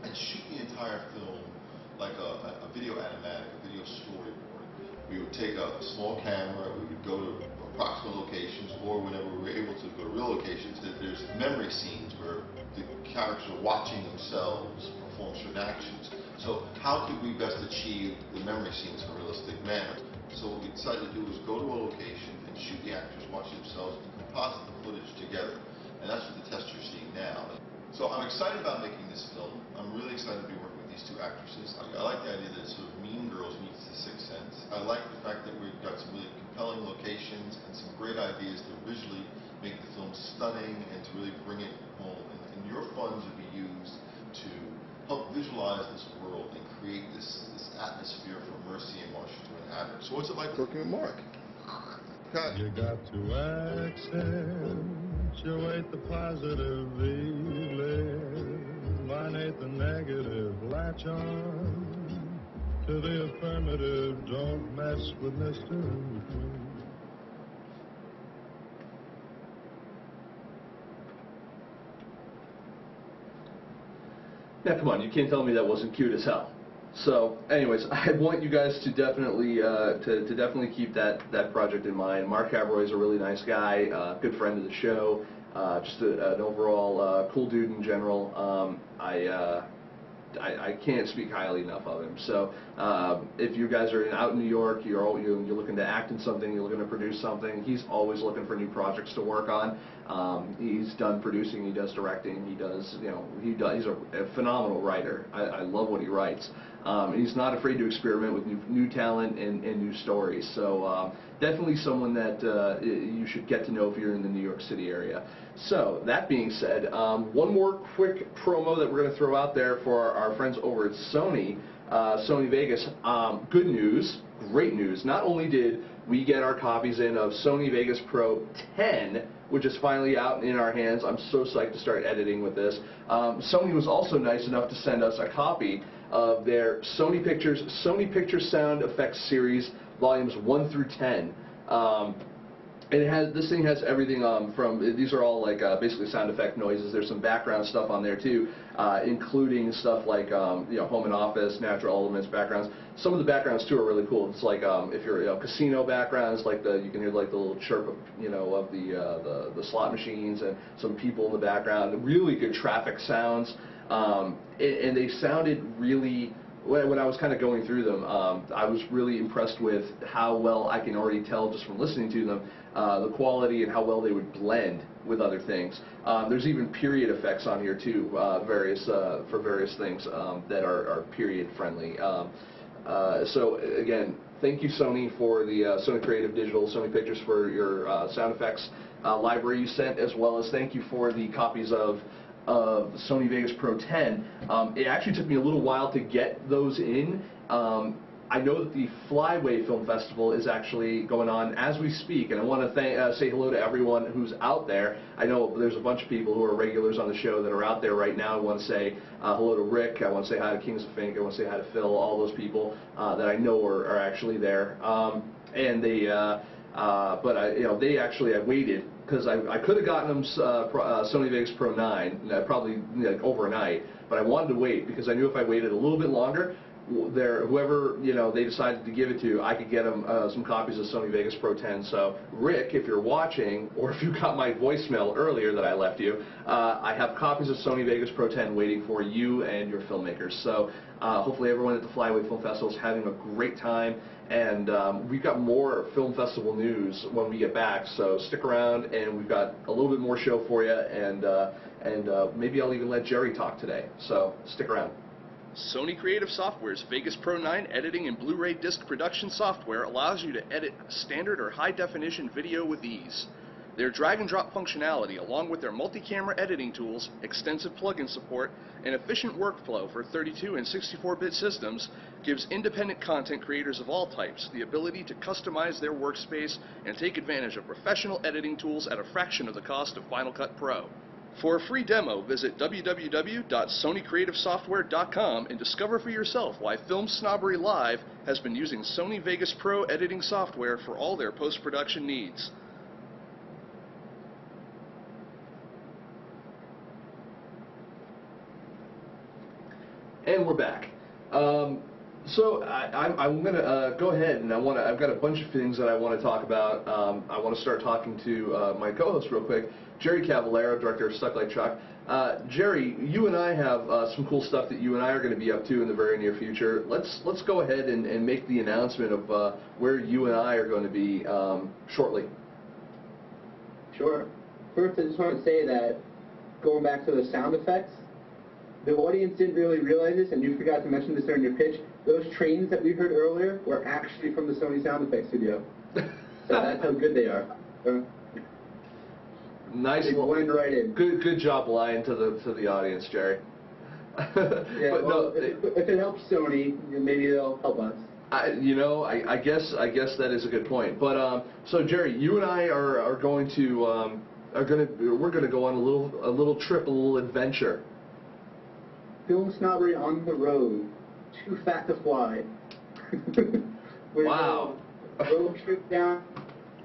and shoot the entire film like a video animatic, a video storyboard. We would take a small camera, we would go to approximate locations, or whenever we were able to go to real locations, that there's memory scenes where the characters are watching themselves perform certain actions. So how could we best achieve the memory scenes in a realistic manner? So what we decided to do was go to a location and shoot the actors watching themselves and composite the footage together. And that's what the test you're seeing now. So I'm excited about making this film. I'm really excited to be working with these two actresses. I like the idea that it's sort of Mean Girls meets The Sixth Sense. I like the fact that we've got some really compelling locations and some great ideas to visually make the film stunning and to really bring it home. And your funds would be used to help visualize this world and create this atmosphere for Mercy and Marcia to inhabit. So what's it like working with Mark? God. You got to accentuate the positive eliminate the negative, latch on to the affirmative, don't mess with Mr. In-Between. Now, come on, you can't tell me that wasn't cute as hell. So, anyways, I want you guys to definitely keep that project in mind. Mark Cabaroy is a really nice guy, good friend of the show, just an overall cool dude in general. I can't speak highly enough of him. So if you guys are out in New York, you're looking to act in something, you're looking to produce something, he's always looking for new projects to work on. He's done producing, he does directing, he does, he's a phenomenal writer. I love what he writes. He's not afraid to experiment with new talent and new stories. So definitely someone that you should get to know if you're in the New York City area. So that being said, one more quick promo that we're going to throw out there for our friends over at Sony, Sony Vegas. Good news, great news. Not only did we get our copies in of Sony Vegas Pro 10, which is finally out in our hands. I'm so psyched to start editing with this. Sony was also nice enough to send us a copy of their Sony Pictures Sound Effects Series, volumes 1 through 10. And this thing has everything from, these are all like basically sound effect noises. There's some background stuff on there too, including stuff like home and office, natural elements, backgrounds. Some of the backgrounds too are really cool. It's like if you're casino backgrounds, like you can hear like the little chirp of of the slot machines and some people in the background. Really good traffic sounds, and they sounded really. When I was kind of going through them, I was really impressed with how well I can already tell just from listening to them, the quality and how well they would blend with other things. There's even period effects on here too, for various things that are period friendly. So again, thank you Sony for the Sony Creative Digital, Sony Pictures for your sound effects library you sent, as well as thank you for the copies of Sony Vegas Pro 10. It actually took me a little while to get those in. I know that the Flyway Film Festival is actually going on as we speak, and I want to say hello to everyone who's out there. I know there's a bunch of people who are regulars on the show that are out there right now. I want to say hello to Rick. I want to say hi to Kings of Fink. I want to say hi to Phil. All those people that I know are actually there. And they, they actually, I waited. Because I could have gotten them Sony Vegas Pro 9, probably overnight, but I wanted to wait because I knew if I waited a little bit longer, whoever they decided to give it to, I could get them some copies of Sony Vegas Pro 10. So Rick, if you're watching, or if you got my voicemail earlier that I left you, I have copies of Sony Vegas Pro 10 waiting for you and your filmmakers. So hopefully everyone at the Flyway Film Festival is having a great time. And we've got more film festival news when we get back, so stick around, and we've got a little bit more show for you, and maybe I'll even let Jerry talk today, so stick around. Sony Creative Software's Vegas Pro 9 editing and Blu-ray disc production software allows you to edit standard or high-definition video with ease. Their drag-and-drop functionality, along with their multi-camera editing tools, extensive plugin support, and efficient workflow for 32 and 64-bit systems, gives independent content creators of all types the ability to customize their workspace and take advantage of professional editing tools at a fraction of the cost of Final Cut Pro. For a free demo, visit www.sonycreativesoftware.com and discover for yourself why FilmSnobbery Live has been using Sony Vegas Pro editing software for all their post-production needs. And we're back. So I'm going to go ahead, and I've got a bunch of things that I want to talk about. I want to start talking to my co-host real quick, Jerry Cavallero, director of Stuck Like Chuck. Jerry, you and I have some cool stuff that you and I are going to be up to in the very near future. Let's go ahead and make the announcement of where you and I are going to be shortly. Sure. First, I just want to say that going back to the sound effects, the audience didn't really realize this, and you forgot to mention this during your pitch. Those trains that we heard earlier were actually from the Sony Sound Effects studio. So that's how good they are. Nice. They blend right in. Good job lying to the audience, Jerry. Yeah, well, if it helps Sony, maybe they'll help us. I guess that is a good point. But so Jerry, you and I are going to we're going to go on a little trip, a little adventure. FilmSnobbery on the road, Too Fat to Fly. Wow. Road trip down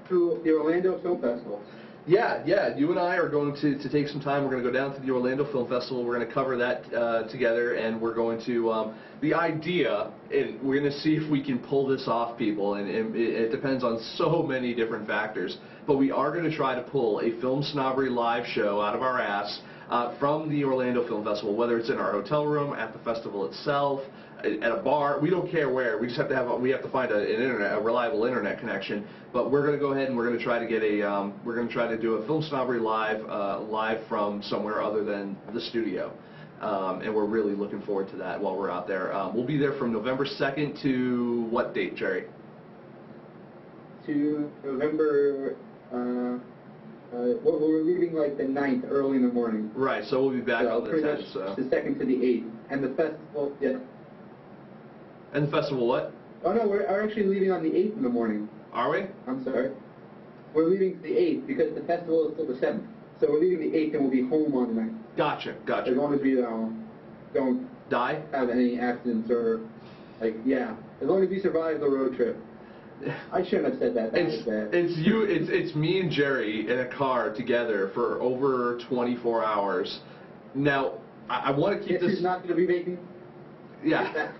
to the Orlando Film Festival. Yeah. You and I are going to take some time. We're going to go down to the Orlando Film Festival. We're going to cover that together, and we're going to, the idea, and we're going to see if we can pull this off, people, and it depends on so many different factors, but we are going to try to pull a Film Snobbery live show out of our ass from the Orlando Film Festival, whether it's in our hotel room, at the festival itself, at a bar. We don't care where. We just have to find a reliable internet connection. But we're going to go ahead and we're going to try to get we're going to try to do a Film Snobbery live from somewhere other than the studio. And we're really looking forward to that while we're out there. We'll be there from November 2nd to what date, Jerry? To November, we're leaving like the 9th, early in the morning. Right, so we'll be back on the 10th. So. The 2nd to the 8th. And the festival, yeah. And the festival what? Oh no, we're actually leaving on the 8th in the morning. Are we? I'm sorry. We're leaving the 8th because the festival is till the 7th. So we're leaving the 8th and we'll be home on the 9th. Gotcha. As long as we don't die, have any accidents or, like, yeah. As long as we survive the road trip. I shouldn't have said that. It's me and Jerry in a car together for over 24 hours. Now, I want to keep this. He's not going to be making. Yeah.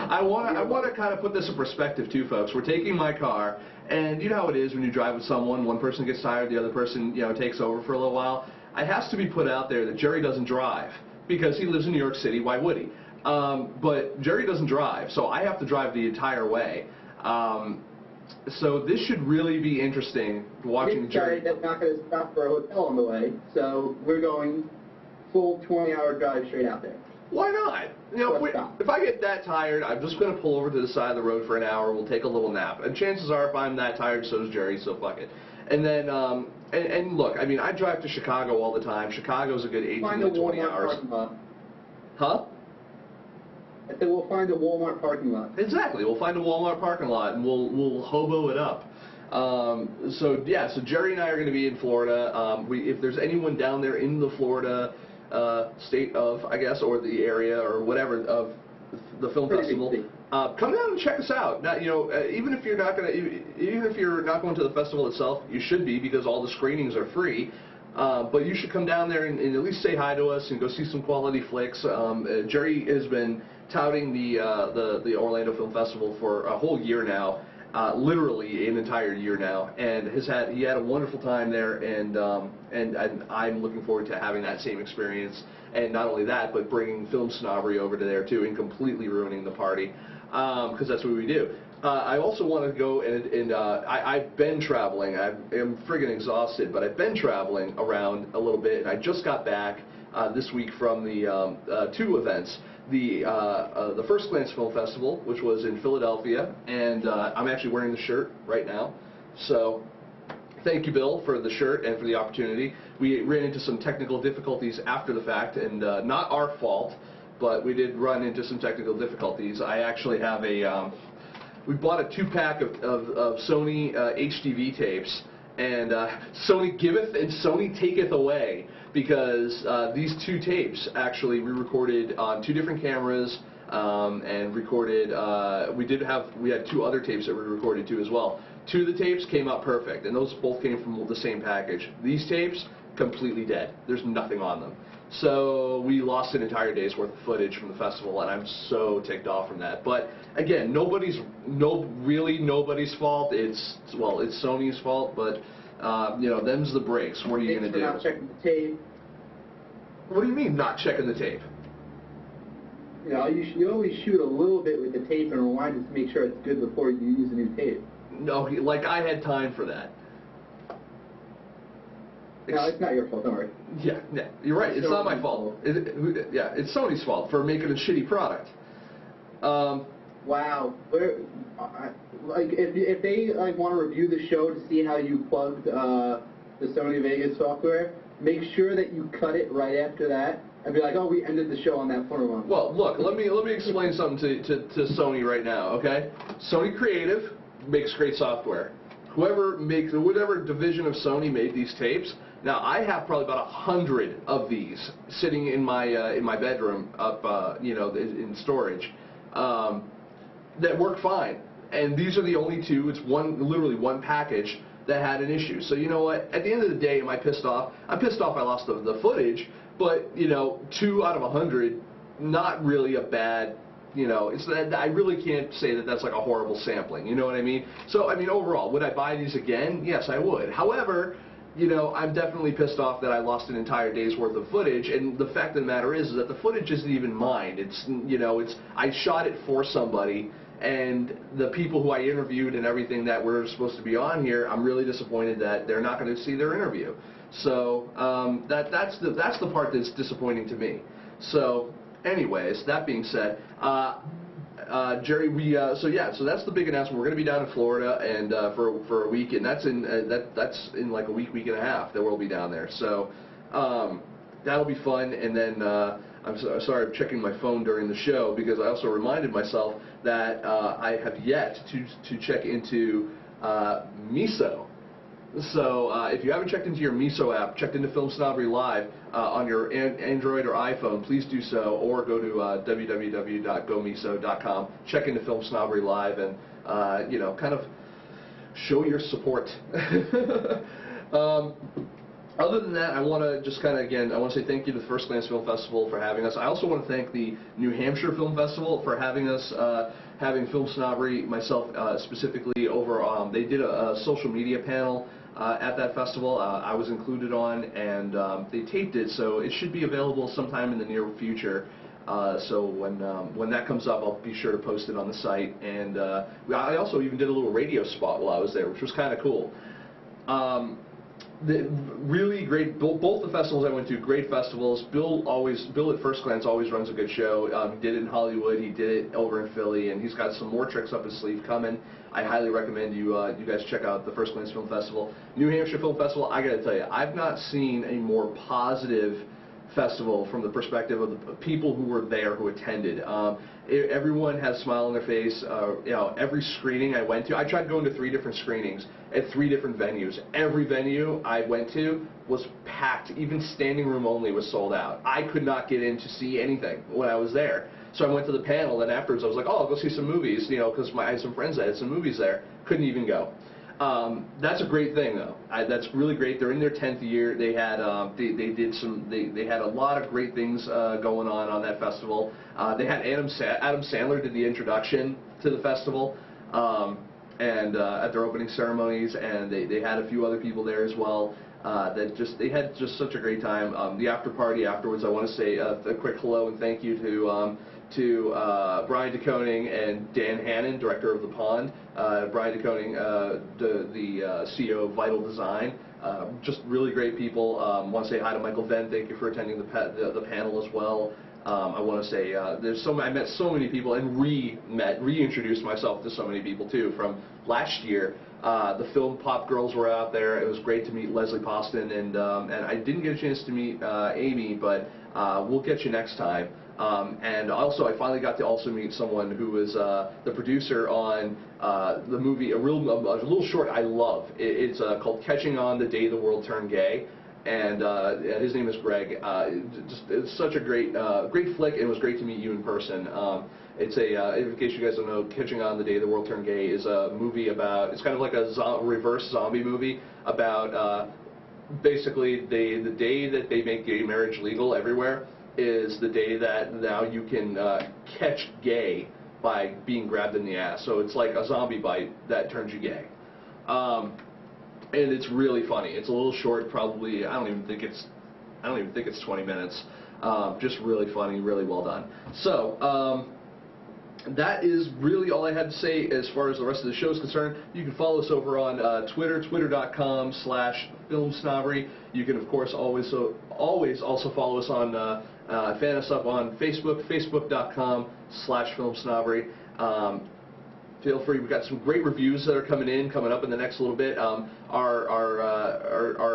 I want to kind of put this in perspective too, folks. We're taking my car, and you know how it is when you drive with someone. One person gets tired, the other person, takes over for a little while. It has to be put out there that Jerry doesn't drive because he lives in New York City. Why would he? But Jerry doesn't drive, so I have to drive the entire way. So this should really be interesting watching Jerry. That's not going to stop for a hotel on the way, so we're going full 20-hour drive straight out there. Why not? If I get that tired, I'm just going to pull over to the side of the road for an hour. We'll take a little nap. And chances are, if I'm that tired, so is Jerry, so fuck it. And then, and look, I mean, I drive to Chicago all the time. Chicago's a good 18 to 20 hours. Huh? I said we'll find a Walmart parking lot. Exactly. We'll find a Walmart parking lot, and we'll hobo it up. So Jerry and I are going to be in Florida. If there's anyone down there in the Florida state of, I guess, or the area or whatever of the film festival, come down and check us out. Now, even if you're not going to the festival itself, you should be because all the screenings are free. But you should come down there and at least say hi to us and go see some quality flicks. Jerry has been touting the Orlando Film Festival for a whole year now. Literally an entire year now, and he had a wonderful time there, and I'm looking forward to having that same experience, and not only that, but bringing Film Snobbery over to there too, and completely ruining the party, because that's what we do. I also want to go and I've been traveling. I am friggin' exhausted, but I've been traveling around a little bit, and I just got back this week from the two events. The First Glance Film Festival, which was in Philadelphia, and I'm actually wearing the shirt right now. So thank you, Bill, for the shirt and for the opportunity. We ran into some technical difficulties after the fact, and not our fault, but we did run into some technical difficulties. I actually have we bought a 2-pack of Sony HDV tapes, and Sony giveth and Sony taketh away. Because these 2 tapes, actually, we recorded on 2 different cameras and recorded, we had 2 other tapes that we recorded too as well. 2 of the tapes came out perfect, and those both came from the same package. These tapes, completely dead. There's nothing on them. So we lost an entire day's worth of footage from the festival, and I'm so ticked off from that. But again, really nobody's fault. It's Sony's fault, but them's the breaks. What are you going to do? Not checking the tape. What do you mean, not checking the tape? You always shoot a little bit with the tape and rewind it to make sure it's good before you use a new tape. No, like I had time for that. No, it's not your fault, don't worry. Yeah, you're right. It's not my fault. It's Sony's fault for making a shitty product. Wow. If they want to review the show to see how you plugged the Sony Vegas software, make sure that you cut it right after that and be like, oh, we ended the show on that form. Well, look, let me explain something to Sony right now, okay? Sony Creative makes great software. Whatever division of Sony made these tapes. Now, I have probably about 100 of these sitting in my bedroom up, in storage. That work fine, and these are the only 2. It's literally one package that had an issue. So you know what? At the end of the day, am I pissed off? I'm pissed off I lost the footage, but, you know, 2 out of 100, not really a bad, you know, it's that I really can't say that that's like a horrible sampling, you know what I mean? So, I mean, overall, would I buy these again? Yes, I would. However, you know, I'm definitely pissed off that I lost an entire day's worth of footage, and the fact of the matter is that the footage isn't even mine. It's, you know, I shot it for somebody, and the people who I interviewed and everything that were supposed to be on here, I'm really disappointed that they're not going to see their interview. So that's the part that's disappointing to me. So anyways, that being said, Jerry, so that's the big announcement. We're going to be down in Florida and for a week, and that's in like a week and a half that we'll be down there. So that'll be fun. And then I'm sorry I'm checking my phone during the show because I also reminded myself that I have yet to check into Miso. So if you haven't checked into your Miso app, checked into FilmSnobbery Live on your Android or iPhone, please do so, or go to www.gomiso.com, check into FilmSnobbery Live, and you know, kind of show your support. Other than that, I want to just kind of, again, I want to say thank you to the First Glance Film Festival for having us. I also want to thank the New Hampshire Film Festival for having us, having FilmSnobbery, myself specifically, over. They did a social media panel at that festival. I was included on, and they taped it, so it should be available sometime in the near future. So when that comes up, I'll be sure to post it on the site. And I also even did a little radio spot while I was there, which was kind of cool. Really great, both the festivals I went to, great festivals. Bill at First Glance always runs a good show. He did it in Hollywood, he did it over in Philly, and he's got some more tricks up his sleeve coming. I highly recommend you guys check out the First Glance Film Festival. New Hampshire Film Festival, I gotta tell you, I've not seen a more positive festival from the perspective of the people who were there, who attended. Everyone has a smile on their face. You know, every screening I went to, I tried going to 3 different screenings at 3 different venues. Every venue I went to was packed. Even standing room only was sold out. I could not get in to see anything when I was there. So I went to the panel, and afterwards I was like, oh, I'll go see some movies, you know, because I had some friends that had some movies there. Couldn't even go. That's a great thing, though. That's really great. They're in their 10th year. They had they had a lot of great things going on that festival. They had Adam Sandler did the introduction to the festival, and at their opening ceremonies, and they had a few other people there as well. They had just such a great time. The after party afterwards, I want to say a quick hello and thank you to Brian DeConing and Dan Hannon, director of The Pond. Brian DeConing, the CEO of Vital Design. Just really great people. Want to say hi to Michael Venn. Thank you for attending the panel as well. I want to say I met so many people and reintroduced myself to so many people too from last year. The Film Pop girls were out there. It was great to meet Leslie Poston, and I didn't get a chance to meet Amy, but we'll get you next time. And also, I finally got to also meet someone who was the producer on the movie, a little short I love. It's called Catching On the Day the World Turned Gay, and his name is Greg. It's such a great flick, and it was great to meet you in person. It's in case you guys don't know, Catching On the Day the World Turned Gay is a movie about, it's kind of like a reverse zombie movie about basically the day that they make gay marriage legal everywhere is the day that now you can catch gay by being grabbed in the ass. So it's like a zombie bite that turns you gay. And it's really funny. It's a little short, probably. I don't even think it's 20 minutes. Just really funny, really well done. So that is really all I had to say as far as the rest of the show is concerned. You can follow us over on Twitter, twitter.com/FilmSnobbery. You can, of course, always also follow us on, fan us up on Facebook, facebook.com/FilmSnobbery. Feel free. We've got some great reviews that are coming up in the next little bit. Our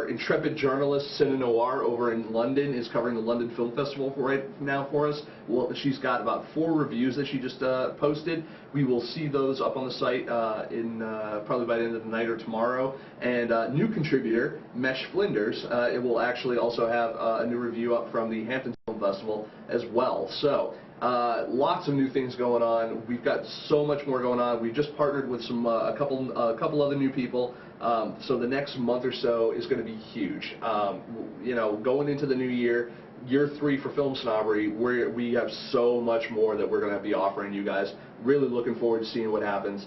intrepid journalist, Cine Noir, over in London, is covering the London Film Festival right now for us. Well, she's got about 4 reviews that she just posted. We will see those up on the site probably by the end of the night or tomorrow. And new contributor, Mesh Flinders, it will actually also have a new review up from the Hampton Film Festival as well. So. Lots of new things going on. We've got so much more going on. We've just partnered with a couple other new people. So the next month or so is going to be huge. You know, going into the new year, year 3 for Film Snobbery, we have so much more that we're going to be offering you guys. Really looking forward to seeing what happens.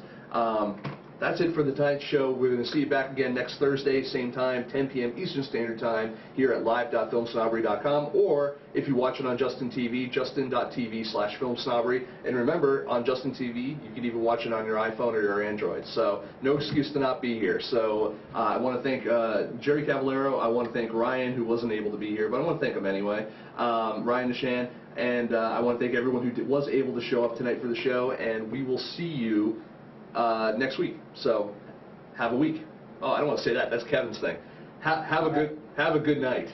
That's it for the tonight's show. We're going to see you back again next Thursday, same time, 10 p.m. Eastern Standard Time, here at live.filmsnobbery.com, or if you watch it on Justin TV, justin.tv/filmsnobbery. And remember, on Justin TV, you can even watch it on your iPhone or your Android. So no excuse to not be here. So I want to thank Jerry Cavallero. I want to thank Ryan, who wasn't able to be here, but I want to thank him anyway. Ryan Nishan. And I want to thank everyone who was able to show up tonight for the show. And we will see you next week. So have a week. Oh, I don't want to say that. That's Kevin's thing. Have a good night.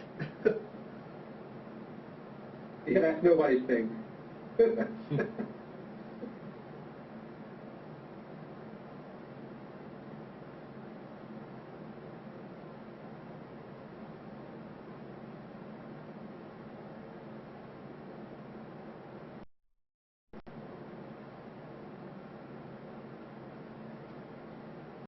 Yeah, that's nobody's thing.